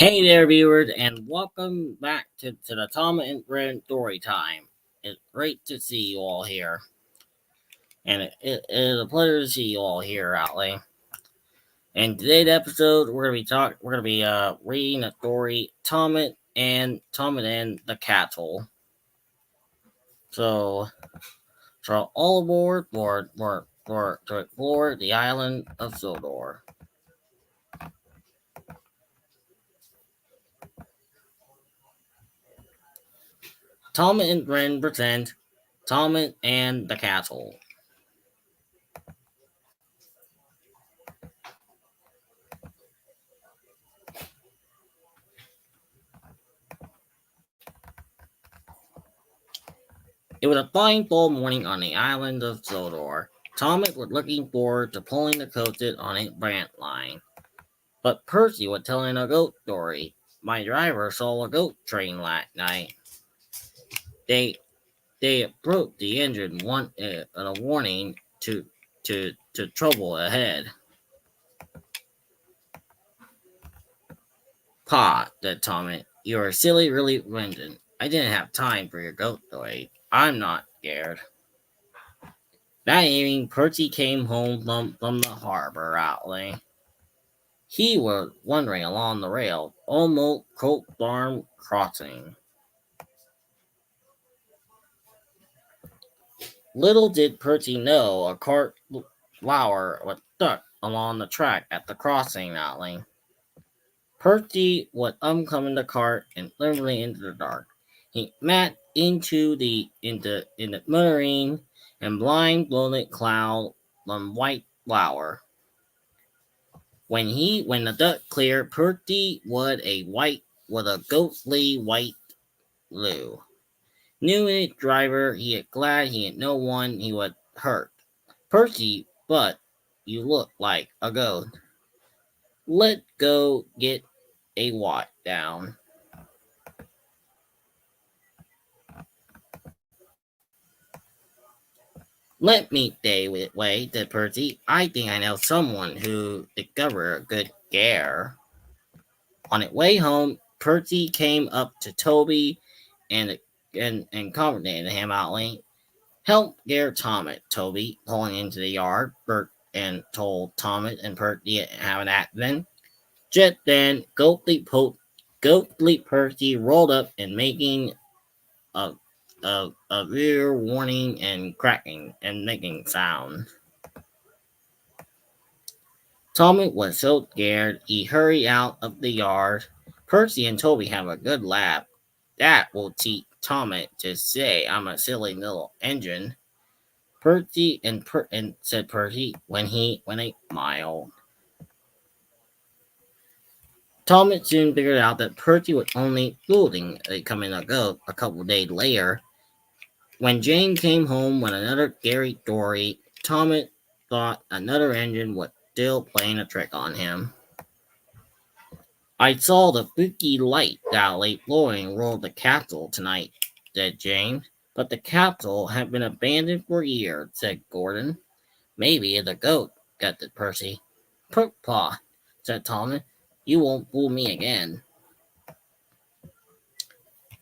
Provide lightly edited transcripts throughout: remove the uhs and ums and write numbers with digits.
Hey there, viewers, and welcome back to the Tom and Brent Storytime. It's great to see you all here, and it is a pleasure to see you all here, Outlay. In today's episode, we're gonna be reading the story Tom and the Cattle. So, so all aboard for to explore the island of Sodor. Tom and Brent present Tom and the Cattle. It was a fine fall morning on the island of Sodor. Thomas was looking forward to pulling the coaches on a branch line. But Percy was telling a goat story. My driver saw a goat train last night. They they approached the engine a warning to trouble ahead. Pa, said Thomas, you're a silly really engine. I didn't have time for your goat story. I'm not scared. That evening, Percy came home from the harbor outlet. He was wandering along the rail, almost Colt Farm crossing. Little did Percy know a cart flower was stuck along the track at the crossing outlet. Percy was uncommon the cart and limbering into the dark. He met into the muttering and blind bloated cloud from white flower. When the dust cleared, Percy was a ghostly white Lou. Knew his driver, he had glad he had no one he would hurt. Percy, but you look like a ghost. Let go get a watt down. Let me stay with way, said Percy. I think I know someone who discovered a good scare. On its way home, Percy came up to Toby and and comforted him outly. Help scare Thomas, Toby, pulling into the yard. Bert and told Thomas and Percy have an accident. Just then, Ghostly Percy rolled up and making a a rear warning and cracking and making sound. Tommy was so scared he hurried out of the yard. Percy and Toby have a good laugh. That will teach Tommy to say I'm a silly little engine. And said Percy when he smiled. Thomas soon figured out that Percy was only fooling coming to go a couple of days later. When Jane came home with another scary story, Thomas thought another engine was still playing a trick on him. I saw the spooky light down late flooring roll the castle tonight, said James. But the castle had been abandoned for years, said Gordon. Maybe it's a goat, gutted Percy. Paw, said Thomas. You won't fool me again.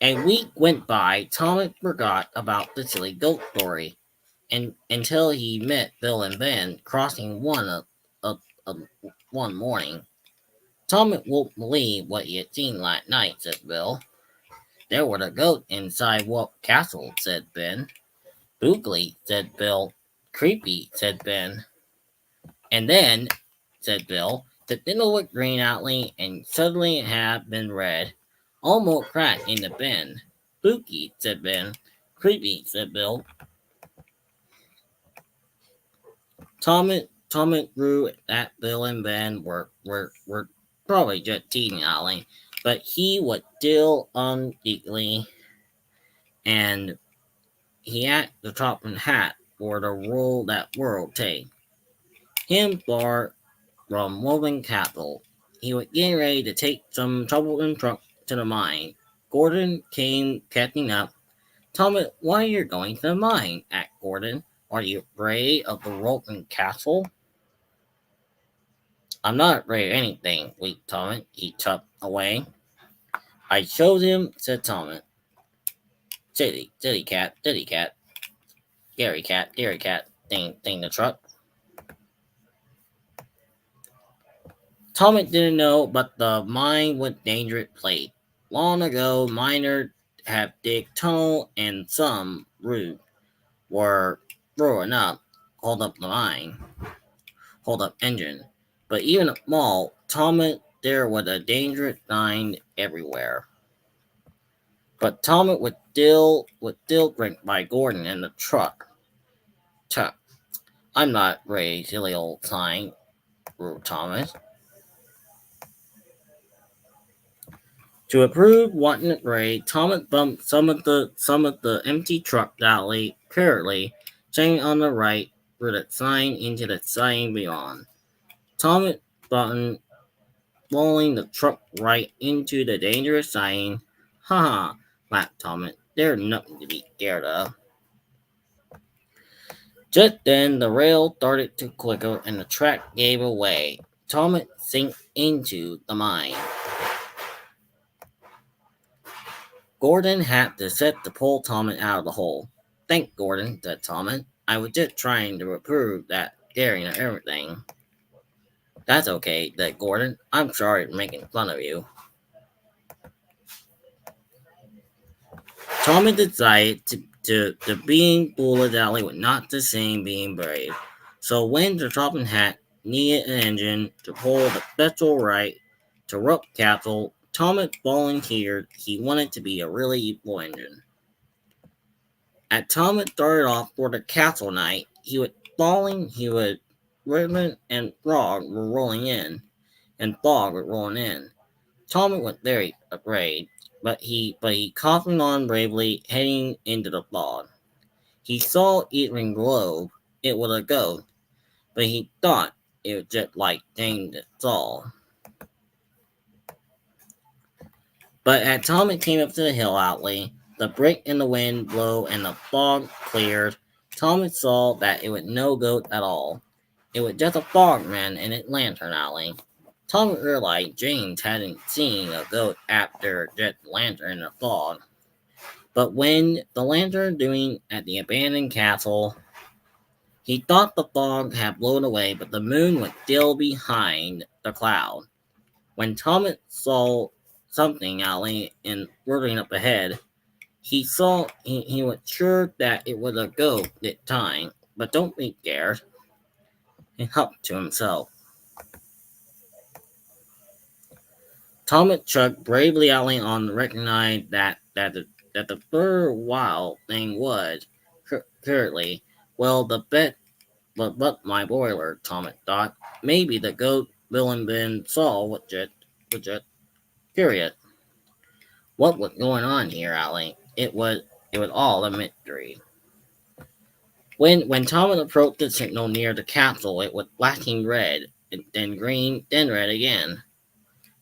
A week went by. Thomas forgot about the silly goat story, and until he met Bill and Ben crossing one morning. Thomas won't believe what he had seen last night, said Bill. There was a goat inside Wolf Castle, said Ben. Spookly, said Bill. Creepy, said Ben. And then, said Bill, the dinner was green outly and suddenly it had been red. Almost cracked in the bin. Spooky, said Ben. Creepy, said Bill. Thomas grew that Bill and Ben were probably just teasing Ollie, but he was still undeeply, and he had the top and hat for the role that world take. Him far from Woven Capital. He was getting ready to take some trouble and truck to the mine. Gordon came catching up. Thomas, why you're going to the mine? Asked Gordon. Are you afraid of the Roten Castle? I'm not afraid of anything, weak Thomas. He tucked away. I showed him, said Thomas. Diddy cat, Gary cat, ding the truck. Thomas didn't know, but the mine was dangerous place. Long ago, miners have dig tunnel and some rude were growing up, hold up the mine, hold up engine. But even at mall, Thomas there was a dangerous sign everywhere. But Thomas was still gripped by Gordon in the truck. Tuck. I'm not ready, silly old sign, wrote Thomas. To approve wanting Ray, Thomas bumped some of the empty truck alley carefully, turning on the right through the sign into the sign beyond. Thomas button rolling the truck right into the dangerous sign. Ha ha, laughed Thomas. There's nothing to be scared of. Just then the rail started to quicker and the track gave away. Thomas sank into the mine. Gordon had to set to pull Thomas out of the hole. Thank Gordon, said Thomas. I was just trying to prove that daring and everything. That's okay, said Gordon. I'm sorry for making fun of you. Thomas decided to being bullied alley was not the same being brave. So when the Topping Hat needed an engine to pull the special right to rope capsule, Thomas volunteered he wanted to be a really useful engine. As Thomas started off for the castle night, he was falling, he was Raymond and Frog were rolling in, and Frog was rolling in. Thomas was very afraid, but he cautioned on bravely, heading into the fog. He saw Evening Globe. It was a ghost, but he thought it was just like James saw. But as Thomas came up to the hill alley, the break in the wind blew and the fog cleared. Thomas saw that it was no ghost at all. It was just a fogman in its lantern alley. Thomas realized James hadn't seen a ghost after just lantern in the fog. But when the lantern doing at the abandoned castle, he thought the fog had blown away, but the moon was still behind the cloud. When Thomas saw something alley and whirling up ahead, he was sure that it was a ghost this time. But don't be scared, he huffed to himself. Thomas chugged bravely alley on to recognize that the fur wild thing was currently well the bet but my boiler, Thomas thought. Maybe the goat villain Ben saw was just curious. What was going on here, Allie? It was all a mystery. When Thomas approached the signal near the capsule, it was flashing red, then green, then red again.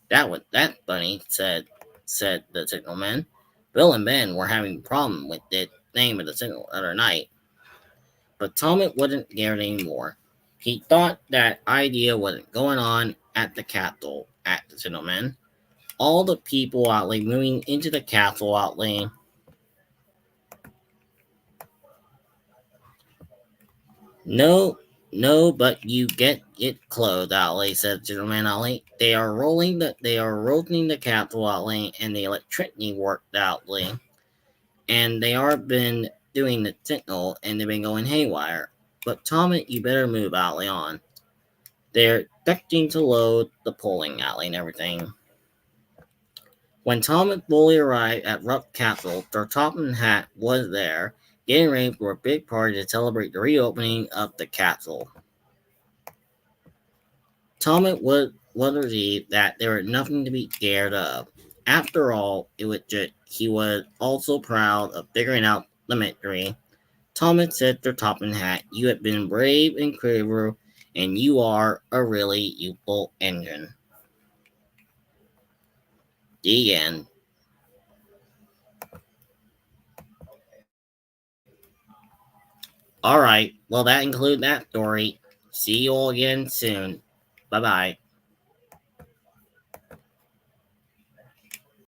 That's funny, said the signalman. Bill and Ben were having a problem with the name of the signal the other night. But Thomas wasn't scared anymore. He thought that idea wasn't going on at the castle at the gentleman. All the people outly moving into the castle outly. No, no, but you get it closed, outly, said Gentleman Alley. They are rolling the castle outly and the electricity worked outly. And they are been doing the signal and they've been going haywire. But Thomas, you better move outly on. They're expecting to load the polling alley and everything. When Tom and Bully arrived at Rupp Castle, their top hat was there, getting ready for a big party to celebrate the reopening of the castle. Tom was relieved that there was nothing to be scared of. After all, he was also proud of figuring out the mystery. Thomas said to Toppin Hat, "You have been brave and clever, and you are a really useful engine." The end. All right. Well, that includes that story. See you all again soon. Bye bye.